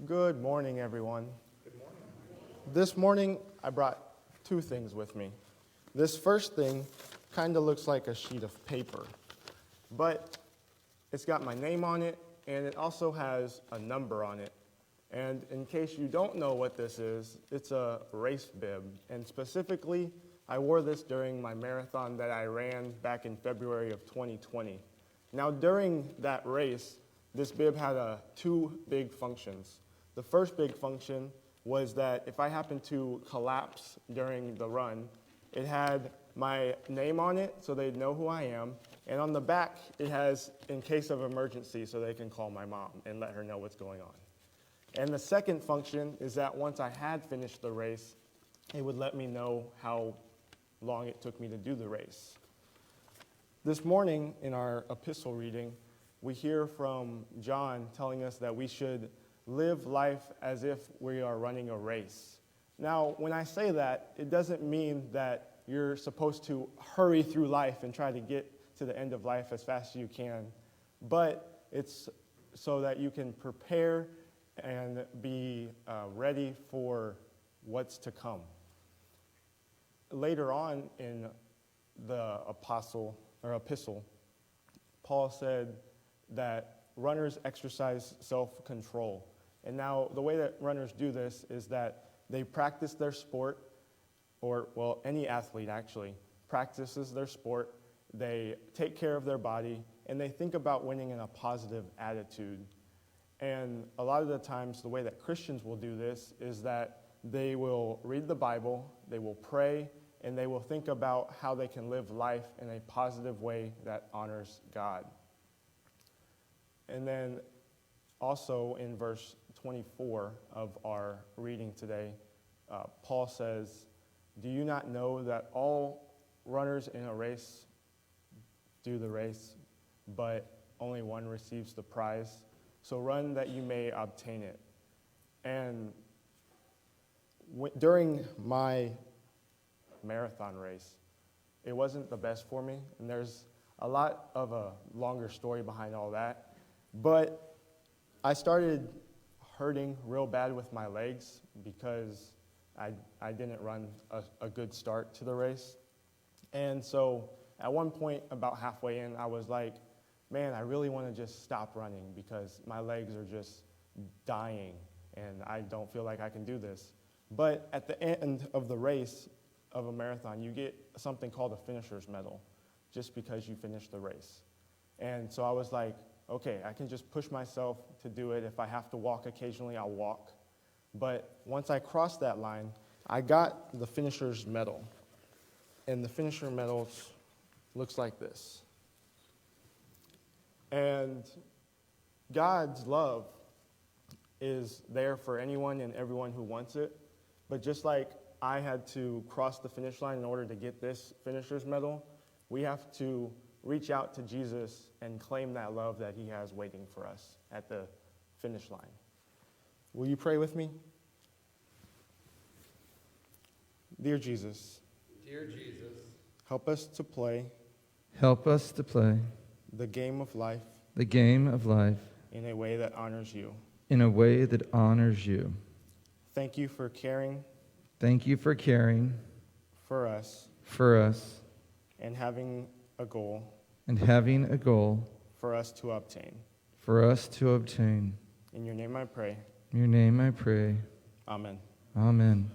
Good morning, everyone. Good morning. This morning, I brought two things with me. This first thing kind of looks like a sheet of paper, but it's got my name on it, and it also has a number on it. And in case you don't know what this is, it's a race bib. And specifically, I wore this during my marathon that I ran back in February of 2020. Now, during that race, this bib had two big functions. The first big function was that if I happened to collapse during the run, it had my name on it so they'd know who I am. And on the back, it has in case of emergency so they can call my mom and let her know what's going on. And the second function is that once I had finished the race, it would let me know how long it took me to do the race. This morning in our epistle reading, we hear from John telling us that we should live life as if we are running a race. Now, when I say that, it doesn't mean that you're supposed to hurry through life and try to get to the end of life as fast as you can, but it's so that you can prepare and be ready for what's to come. Later on in the epistle, Paul said that runners exercise self-control. And now the way that runners do this is that they practice their sport, any athlete actually practices their sport, they take care of their body, and they think about winning in a positive attitude. And a lot of the times the way that Christians will do this is that they will read the Bible, they will pray, and they will think about how they can live life in a positive way that honors God. And then also in verse 24 of our reading today, Paul says, "Do you not know that all runners in a race do the race, but only one receives the prize? So run that you may obtain it." And during my marathon race, it wasn't the best for me, and there's a lot of a longer story behind all that, but I started hurting real bad with my legs because I didn't run a good start to the race. And so at one point, about halfway in, I was like, man, I really want to just stop running because my legs are just dying and I don't feel like I can do this. But at the end of the race of a marathon, you get something called a finisher's medal just because you finished the race. And so I was like, okay, I can just push myself to do it. If I have to walk occasionally, I'll walk. But once I crossed that line, I got the finisher's medal. And the finisher medal looks like this. And God's love is there for anyone and everyone who wants it. But just like I had to cross the finish line in order to get this finisher's medal, we have to reach out to Jesus and claim that love that he has waiting for us at the finish line. Will you pray with me? Dear Jesus, help us to play the game of life in a way that honors you. Thank you for caring for us and having a goal for us to obtain. In your name I pray. Amen. Amen.